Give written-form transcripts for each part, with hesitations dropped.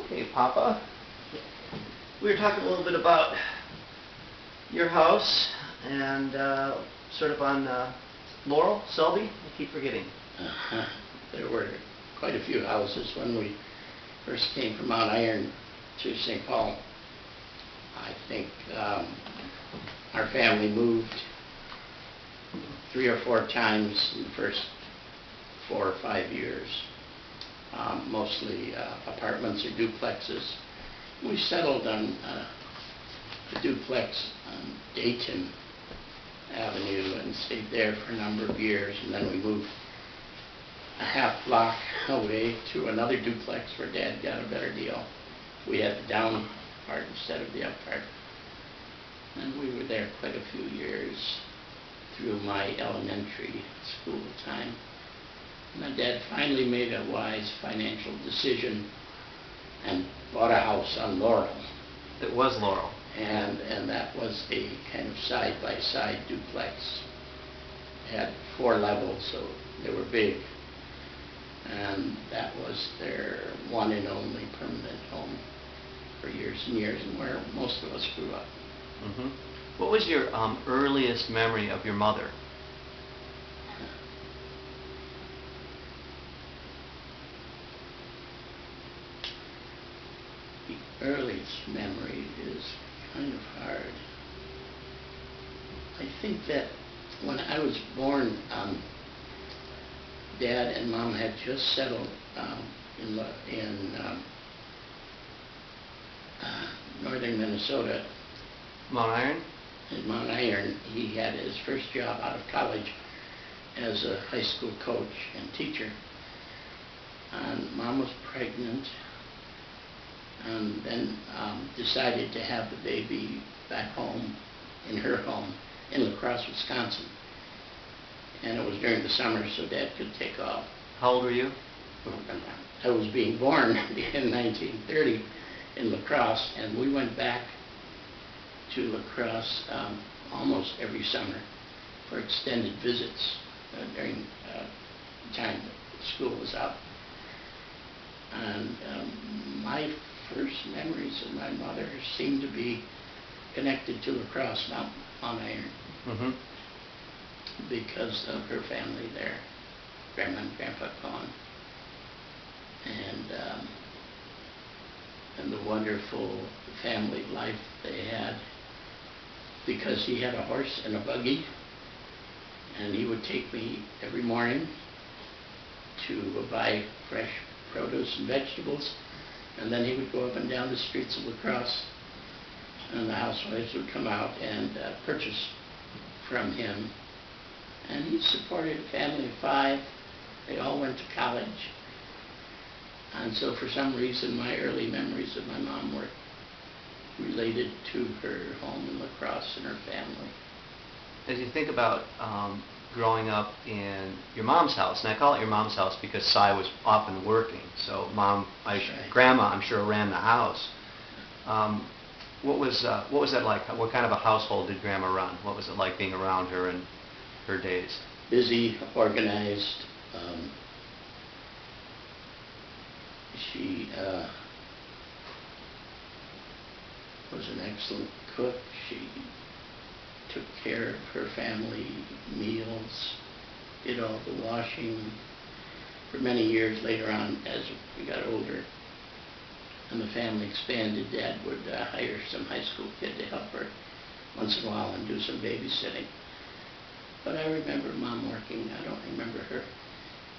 Okay, Papa. We were talking a little bit about your house and sort of on Laurel, Selby. I keep forgetting. There were quite a few houses when we first came from Mount Iron to St. Paul. I think our family moved 3 or 4 times in the first 4 or 5 years. Mostly apartments or duplexes. We settled on a duplex on Dayton Avenue and stayed there for a number of years, and then we moved a half block away to another duplex where Dad got a better deal. We had the down part instead of the up part. And we were there quite a few years through my elementary school time. My dad finally made a wise financial decision and bought a house on Laurel. It was Laurel. And that was a kind of side-by-side duplex. It had 4 levels, so they were big. And that was their one and only permanent home for years and years, and where most of us grew up. Mm-hmm. What was your earliest memory of your mother? The earliest memory is kind of hard. I think that when I was born, Dad and Mom had just settled in northern Minnesota. Mount Iron? In Mount Iron. He had his first job out of college as a high school coach and teacher. And Mom was pregnant, and then decided to have the baby back home, in her home, in La Crosse, Wisconsin. And it was during the summer, so Dad could take off. How old were you? I was being born in 1930 in La Crosse, and we went back to La Crosse almost every summer for extended visits during the time that school was out. And my first memories of my mother seem to be connected to La Crosse, not Mount Iron. Mm-hmm. Because of her family there, Grandma and Grandpa gone, and the wonderful family life they had. Because he had a horse and a buggy, and he would take me every morning to buy fresh produce and vegetables, and then he would go up and down the streets of La Crosse, and the housewives would come out and purchase from him. And he supported a family of 5. They all went to college. And so for some reason, my early memories of my mom were related to her home in La Crosse and her family. As you think about growing up in your mom's house, and I call it your mom's house because Cy was often working, so Grandma, I'm sure, ran the house. What was that like? What kind of a household did Grandma run? What was it like being around her in her days? Busy, organized. She was an excellent cook. She took care of her family meals, did all the washing. For many years later on, as we got older and the family expanded, Dad would hire some high school kid to help her once in a while and do some babysitting. But I remember Mom working. I don't remember her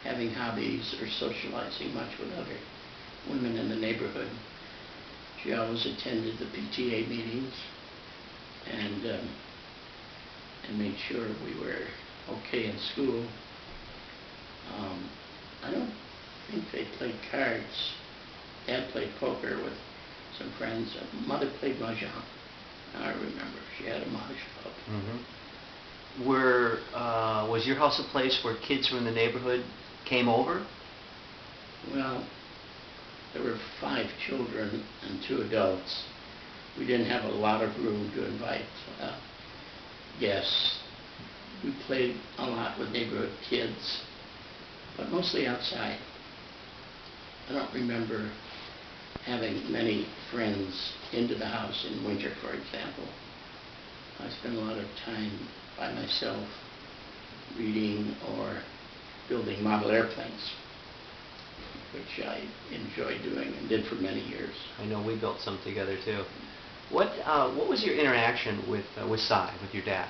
having hobbies or socializing much with other women in the neighborhood. She always attended the PTA meetings and made sure we were okay in school. I don't think they played cards. Dad played poker with some friends. Mother played mahjong. I remember she had a mahjong club. Mm-hmm. Was your house a place where kids from the neighborhood came over? Well, there were 5 children and 2 adults. We didn't have a lot of room to invite guests. We played a lot with neighborhood kids, but mostly outside. I don't remember having many friends into the house in winter, for example. I spend a lot of time by myself reading or building model airplanes, which I enjoy doing and did for many years. I know we built some together too. What was your interaction with Cy, with your dad?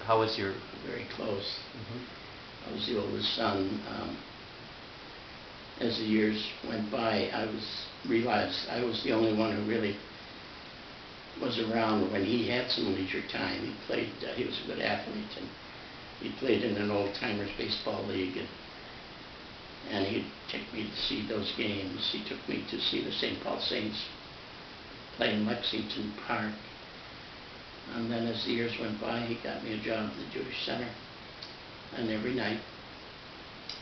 How was your... Very close. Mm-hmm. I was the oldest son. As the years went by, realized I was the only one who really was around when he had some leisure time. He played. He was a good athlete, and he played in an old-timers baseball league. And he'd take me to see those games. He took me to see the St. Paul Saints play in Lexington Park. And then as the years went by, he got me a job at the Jewish Center. And every night,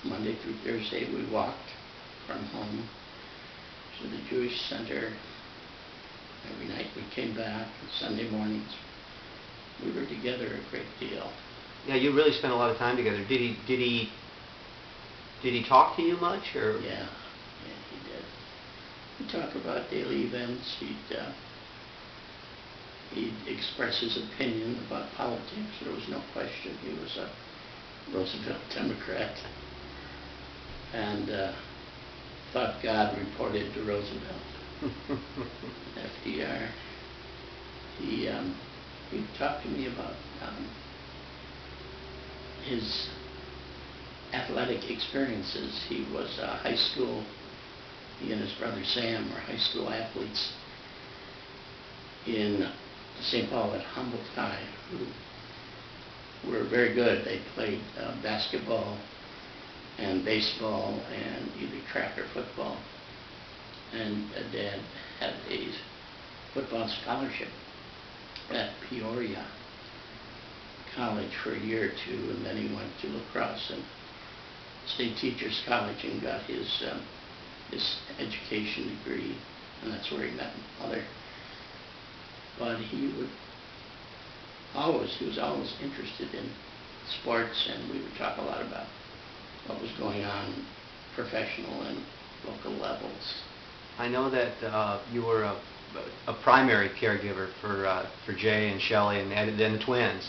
Monday through Thursday, we walked from home to the Jewish Center. Every night we came back, and Sunday mornings we were together a great deal. Yeah, you really spent a lot of time together. Did he talk to you much, or? Yeah, he did. We'd talk about daily events. He'd express his opinion about politics. There was no question he was a Roosevelt Democrat, and thought God reported to Roosevelt. FDR. He'd talk to me about his athletic experiences. He was high school. He and his brother Sam were high school athletes in St. Paul at Humboldt High, who were very good. They played basketball and baseball and either track or football. And Dad had a football scholarship at Peoria College for a year or two, and then he went to lacrosse and State Teachers College and got his education degree, and that's where he met Mother. But he was always interested in sports, and we would talk a lot about what was going on professional and local levels. I know that you were a primary caregiver for Jay and Shelley and the twins,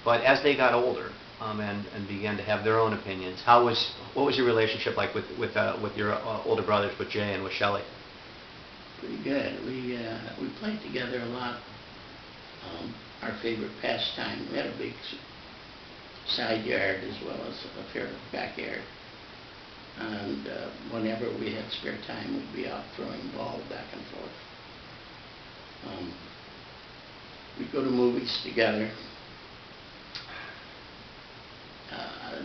but as they got older and began to have their own opinions, what was your relationship like with your older brothers, with Jay and with Shelley? Pretty good. We played together a lot. Our favorite pastime, we had a big side yard as well as a fair backyard. And whenever we had spare time, we'd be out throwing the ball back and forth. We'd go to movies together.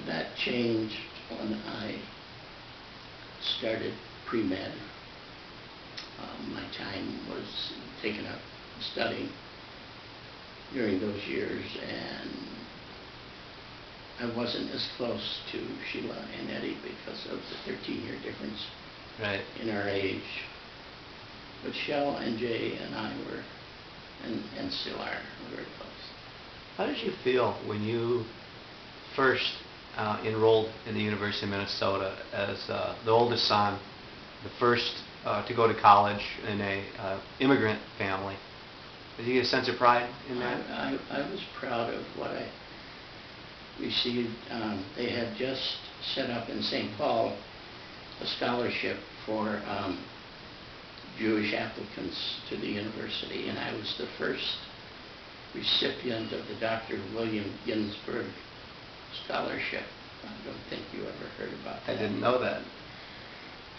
That changed when I started pre-med. My time was taken up studying during those years, and I wasn't as close to Sheila and Eddie because of the 13-year difference in our age. But Shell and Jay and I were, and still are, very close. How did you feel when you first enrolled in the University of Minnesota as the oldest son, the first to go to college in a immigrant family? Did you get a sense of pride in that? I was proud of what I received. They had just set up in St. Paul a scholarship for Jewish applicants to the university, and I was the first recipient of the Dr. William Ginsburg Scholarship. I don't think you ever heard about that. I didn't know that.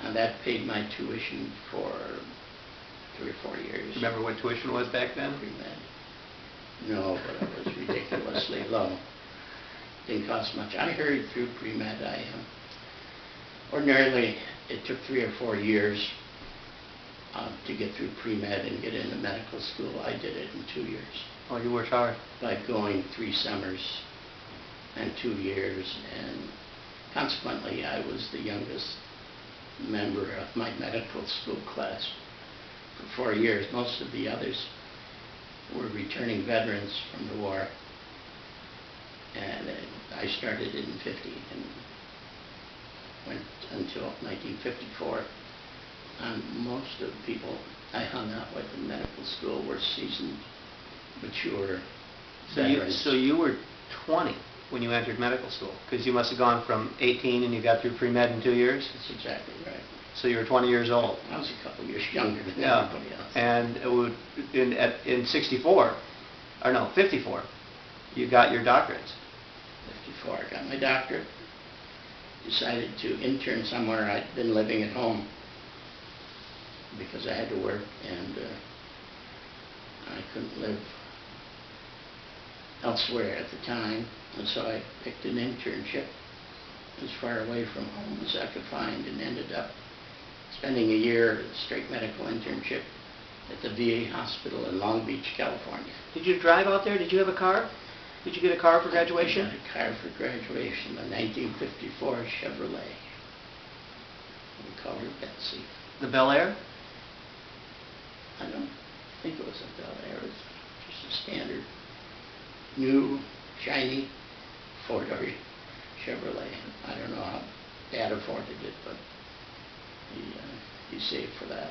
And that paid my tuition for 3 or 4 years. Remember what tuition was back then? Pre-med. No, but it was ridiculously low. Didn't cost much. I hurried through pre-med. Ordinarily, it took 3 or 4 years to get through pre-med and get into medical school. I did it in 2 years. Oh, you worked hard. By going 3 summers and 2 years, and consequently, I was the youngest member of my medical school class for 4 years. Most of the others were returning veterans from the war, and I started in 50 and went until 1954. Most of the people I hung out with in medical school were seasoned, mature veterans. So you were 20 when you entered medical school, because you must have gone from 18 and you got through pre-med in 2 years? That's exactly right. So you were 20 years old. I was a couple years younger than Yeah. everybody else. And it would, in 64, or no, 54, you got your doctorates. 54, I got my doctorate. Decided to intern somewhere. I'd been living at home because I had to work, and I couldn't live elsewhere at the time, and so I picked an internship as far away from home as I could find, and ended up spending a year, a straight medical internship at the VA hospital in Long Beach, California. Did you drive out there? Did you have a car? Did you get a car for graduation? I got a car for graduation, a 1954 Chevrolet. We called her Betsy. The Bel Air? I don't think it was a Bel Air. It was just a standard, new, shiny, four-door Chevrolet. I don't know how Dad afforded it, but he saved for that.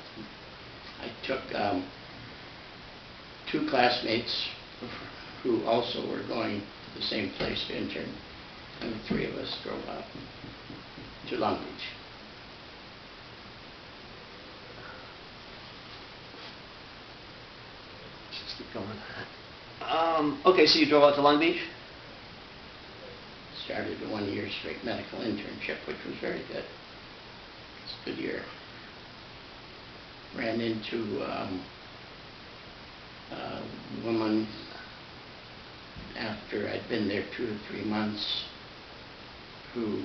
I took 2 classmates who also were going to the same place to intern, and the 3 of us drove out to Long Beach. Just keep going. Okay, so you drove out to Long Beach? Started a 1-year straight medical internship, which was very good. It's a good year. Ran into a woman after I'd been there 2 or 3 months who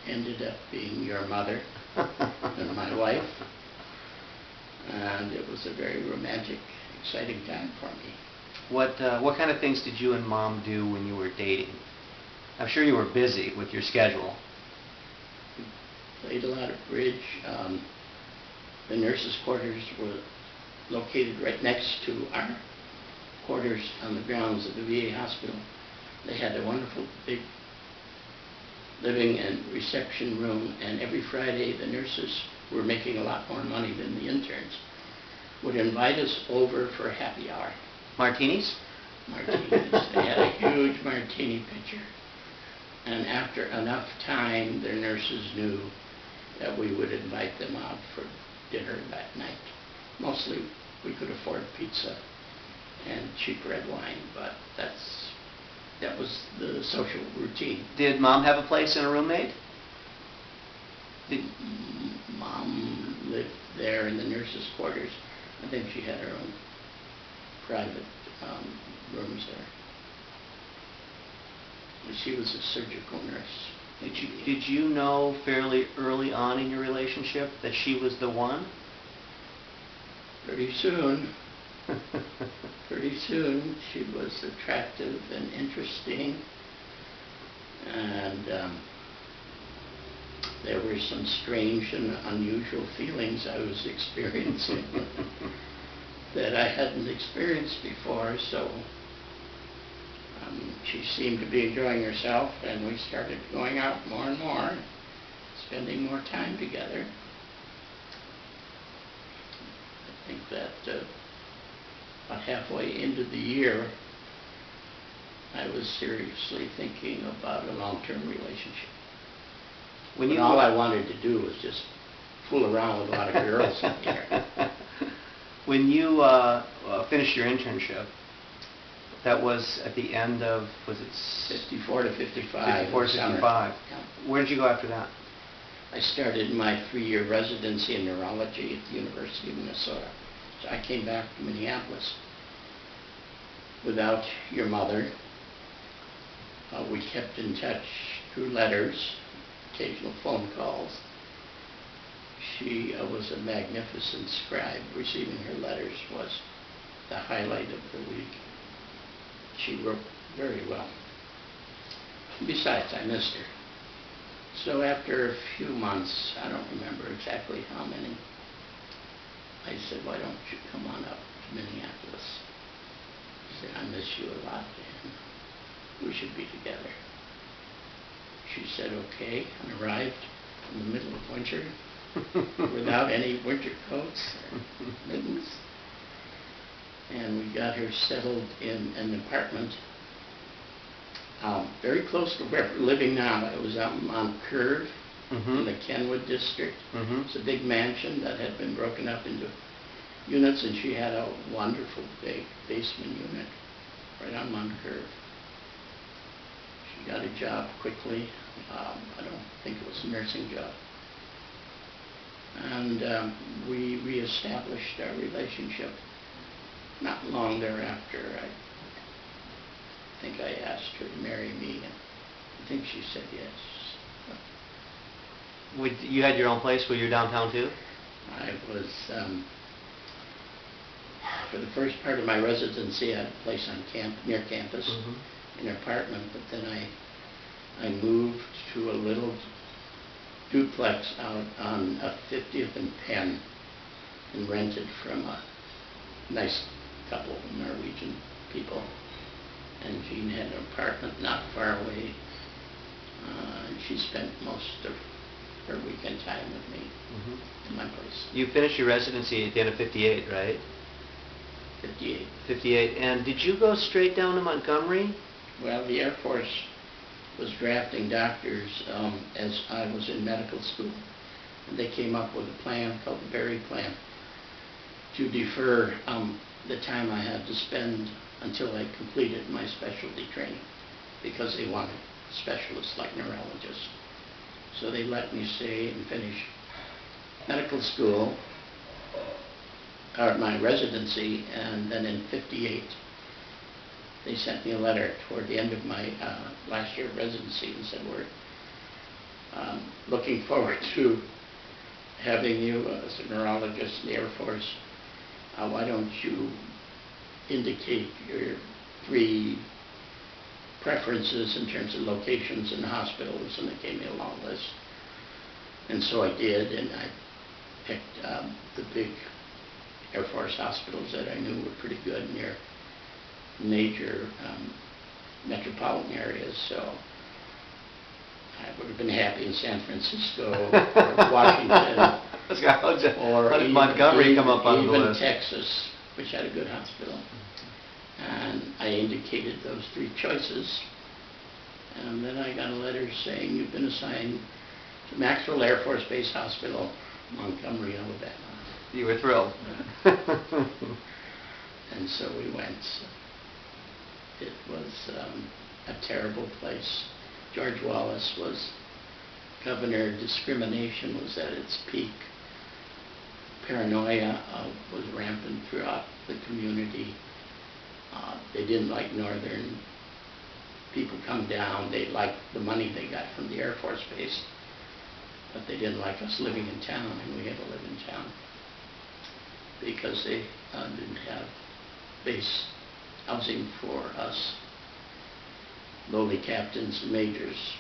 ended up being your mother and my wife. And it was a very romantic, exciting time for me. What kind of things did you and Mom do when you were dating? I'm sure you were busy with your schedule. Played a lot of bridge. The nurses' quarters were located right next to our quarters on the grounds of the VA hospital. They had a wonderful big living and reception room, and every Friday the nurses, who were making a lot more money than the interns, would invite us over for a happy hour. Martinis? Martinis. They had a huge martini pitcher. And after enough time, their nurses knew that we would invite them out for dinner that night. Mostly we could afford pizza and cheap red wine, but that was the social routine. Did Mom have a place and a roommate? Mom lived there in the nurses' quarters. I think she had her own private rooms there. She was a surgical nurse. Did you know fairly early on in your relationship that she was the one? Pretty soon. Pretty soon. She was attractive and interesting. And there were some strange and unusual feelings I was experiencing that I hadn't experienced before. So she seemed to be enjoying herself, and we started going out more and more, spending more time together. I think that about halfway into the year, I was seriously thinking about a long-term relationship. When all I wanted to do was just fool around with a lot of girls in here. When you finished your internship, that was at the end of, was it 54 to 55. 54 to 55. Yeah. Where did you go after that? I started my 3-year residency in neurology at the University of Minnesota. So I came back to Minneapolis. Without your mother, we kept in touch through letters, occasional phone calls. She was a magnificent scribe. Receiving her letters was the highlight of the week. She wrote very well. Besides, I missed her. So after a few months, I don't remember exactly how many, I said, why don't you come on up to Minneapolis? She said, I miss you a lot, and we should be together. She said, okay, and arrived in the middle of winter without any winter coats or mittens. And we got her settled in an apartment very close to where we're living now. It was out on Curve in the Kenwood district. It's a big mansion that had been broken up into units, and she had a wonderful big basement unit right on Mount Curve. She got a job quickly. I don't think it was a nursing job. And we reestablished our relationship. Not long thereafter, I think I asked her to marry me, and I think she said yes. You had your own place? Were you downtown too? I was, for the first part of my residency, I had a place on near campus, in an apartment, but then I moved to a little duplex out on 50th and Penn and rented from a nice couple of Norwegian people. And Jean had an apartment not far away, and she spent most of her weekend time with me in my place. You finished your residency at the end of 58, right? 58. 58. And did you go straight down to Montgomery? Well, the Air Force was drafting doctors as I was in medical school. And they came up with a plan called the Berry Plan to defer the time I had to spend until I completed my specialty training, because they wanted specialists like neurologists. So they let me stay and finish medical school, or my residency, and then in 58 they sent me a letter toward the end of my last year of residency and said, we're looking forward to having you as a neurologist in the Air Force. Why don't you indicate your 3 preferences in terms of locations and hospitals? And they gave me a long list. And so I did, and I picked the big Air Force hospitals that I knew were pretty good near major metropolitan areas. So I would have been happy in San Francisco or Washington. Or even Montgomery come up on the list? Even Texas, which had a good hospital. And I indicated those 3 choices. And then I got a letter saying, you've been assigned to Maxwell Air Force Base Hospital, Montgomery, Alabama. You were thrilled. And so we went. It was a terrible place. George Wallace was governor. Discrimination was at its peak. Paranoia was rampant throughout the community. They didn't like northern people come down. They liked the money they got from the Air Force Base, but they didn't like us living in town, and we had to live in town because they didn't have base housing for us lowly captains and majors.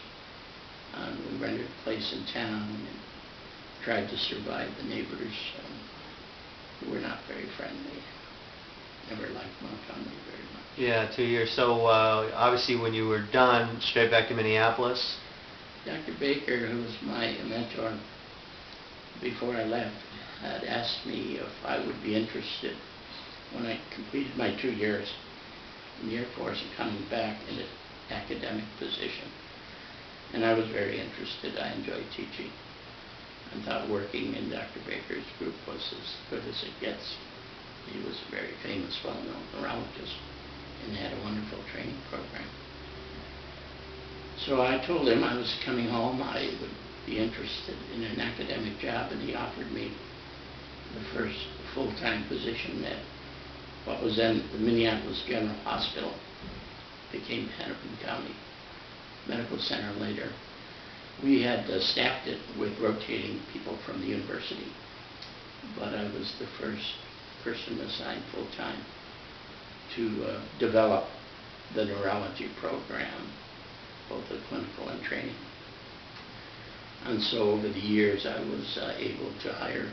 And we rented a place in town and tried to survive. The neighbors who were not very friendly. Never liked Montgomery very much. Yeah, 2 years. So obviously when you were done, straight back to Minneapolis? Dr. Baker, who was my mentor before I left, had asked me if I would be interested when I completed my 2 years in the Air Force and coming back in an academic position. And I was very interested. I enjoyed teaching. I thought working in Dr. Baker's group was as good as it gets. He was a very famous, well-known neurologist and had a wonderful training program. So I told him I was coming home. I would be interested in an academic job, and he offered me the first full-time position at what was then the Minneapolis General Hospital, became Hennepin County Medical Center later. We had staffed it with rotating people from the university, but I was the first person assigned full-time to develop the neurology program, both the clinical and training. And so over the years I was able to hire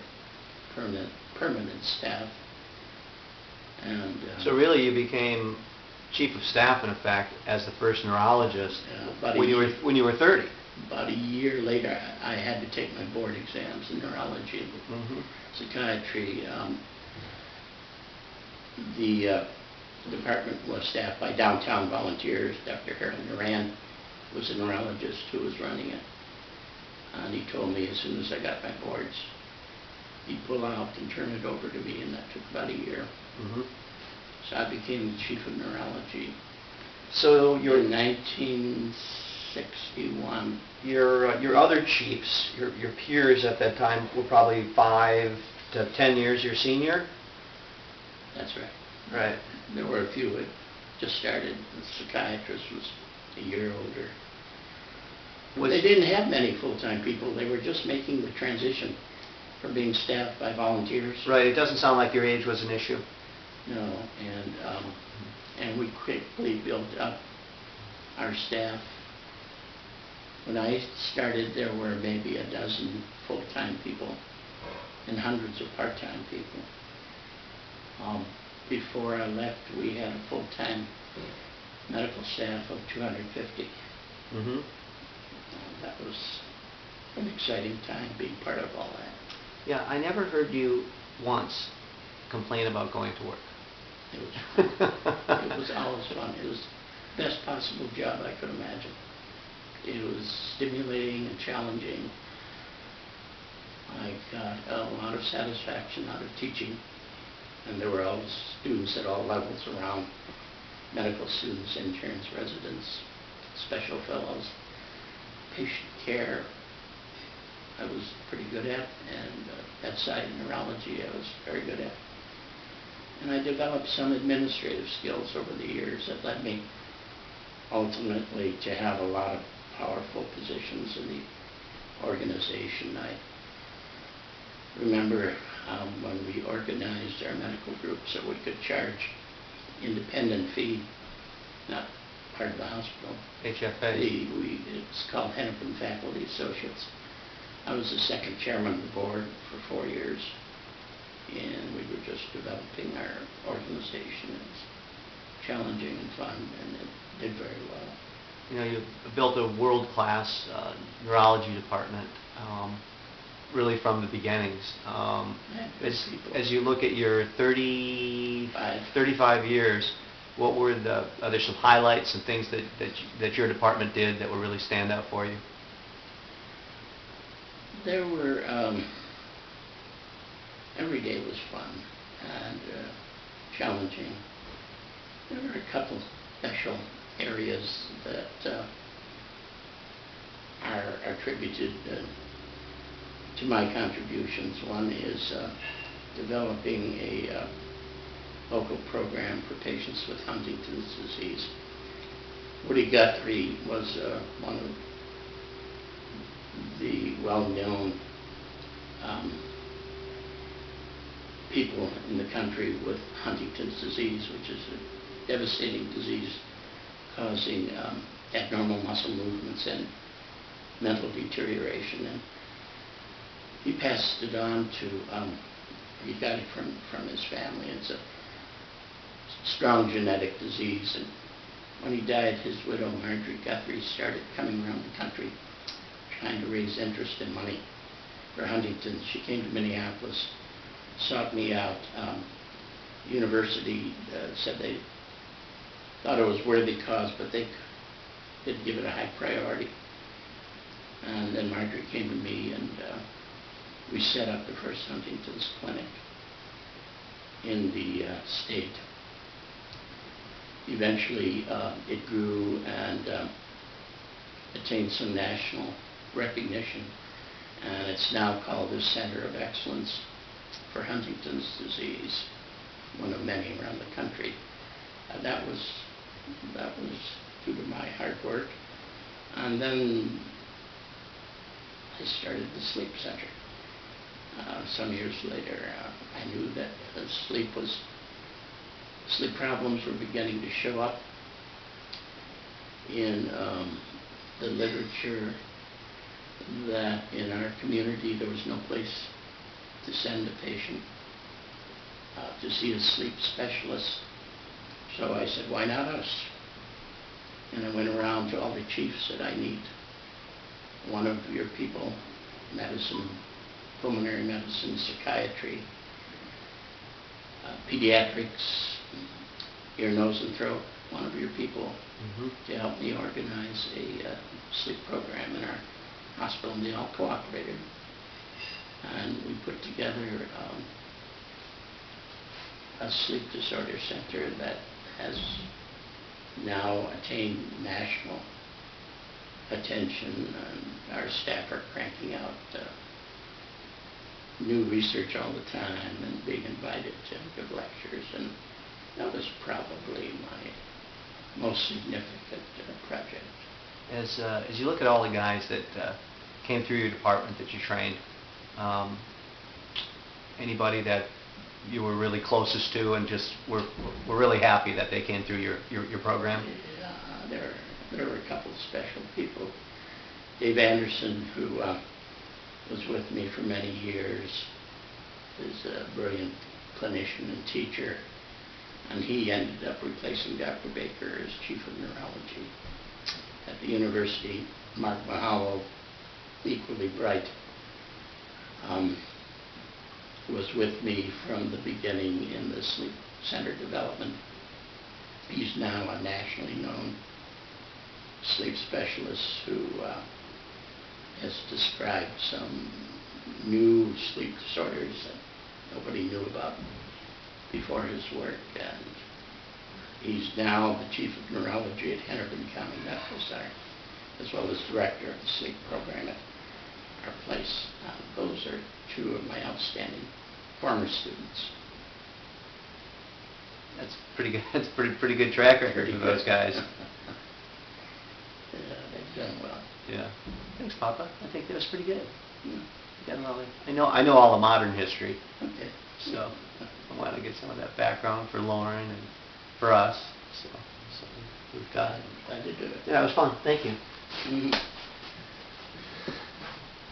permanent staff. And so really you became chief of staff in effect as the first neurologist when you were 30. about a year later, I had to take my board exams in neurology and Mhm. psychiatry. The department was staffed by downtown volunteers. Dr. Harold Moran was a neurologist who was running it. And he told me as soon as I got my boards, he'd pull out and turn it over to me, and that took about a year. Mhm. So I became the chief of neurology So your in 1961. your other chiefs, your peers at that time were probably 5 to 10 years your senior? That's right. Right. There were a few that just started. The psychiatrist was a year older. They didn't have many full-time people. They were just making the transition from being staffed by volunteers. Right, it doesn't sound like your age was an issue. No, and we quickly built up our staff. When I started, there were maybe a dozen full-time people and hundreds of part-time people. Before I left, we had a full-time medical staff of 250. Mm-hmm. That was an exciting time being part of all that. Yeah, I never heard you once complain about going to work. It was fun. It was always fun. It was the best possible job I could imagine. It was stimulating and challenging. I got a lot of satisfaction out of teaching, and there were all students at all levels around, medical students, interns, residents, special fellows, patient care I was pretty good at, and bedside neurology I was very good at. And I developed some administrative skills over the years that led me ultimately to have a lot of powerful positions in the organization. I remember when we organized our medical group so we could charge independent fee, not part of the hospital. HFA. It's called Hennepin Faculty Associates. I was the second chairman of the board for 4 years, and we were just developing our organization. It was challenging and fun, and it did very well. You know, you built a world-class neurology department, really from the beginnings. As you look at your 35 years, what were are there some highlights and things that your department did that would really stand out for you? There were, every day was fun and challenging. There were a couple special areas that are attributed to my contributions. One is developing a local program for patients with Huntington's disease. Woody Guthrie was one of the well-known people in the country with Huntington's disease, which is a devastating disease causing abnormal muscle movements and mental deterioration. And he passed it on to, he got it from his family. It's a strong genetic disease. And when he died, his widow, Marjorie Guthrie, started coming around the country trying to raise interest and money for Huntington's. She came to Minneapolis, sought me out. University said they thought it was worthy cause, but they didn't give it a high priority. And then Marjorie came to me, and we set up the first Huntington's clinic in the state. Eventually, it grew and attained some national recognition, and it's now called the Center of Excellence for Huntington's disease, one of many around the country. That was due to my hard work. And then I started the sleep center. Some years later, I knew that sleep problems were beginning to show up in the literature, that in our community there was no place to send a patient to see a sleep specialist. So I said, why not us? And I went around to all the chiefs that I need one of your people, medicine, pulmonary medicine, psychiatry, pediatrics, ear, nose, and throat, one of your people, to help me organize a sleep program in our hospital, and they all cooperated. And we put together a sleep disorder center that has now attained national attention, and our staff are cranking out new research all the time and being invited to give lectures, and that was probably my most significant project. As you look at all the guys that came through your department that you trained, anybody that you were really closest to and just were really happy that they came through your program? Yeah, there were a couple of special people. Dave Anderson, who was with me for many years, is a brilliant clinician and teacher, and he ended up replacing Dr. Baker as chief of neurology. At the university, Mark Mahalo, equally bright, was with me from the beginning in the sleep center development. He's now a nationally known sleep specialist who has described some new sleep disorders that nobody knew about before his work, and he's now the chief of neurology at Hennepin County Medical Center, as well as director of the sleep program at our place. Those are two of my outstanding former students. That's pretty good. That's pretty good track record for those guys. Yeah, they've done well. Yeah. Thanks, Papa. I think that was pretty good. Yeah. Got all the, I know all the modern history, Okay. so I want to get some of that background for Lauren and for us. So we've got. Glad to do it. Yeah, it was fun. Thank you. Mhm.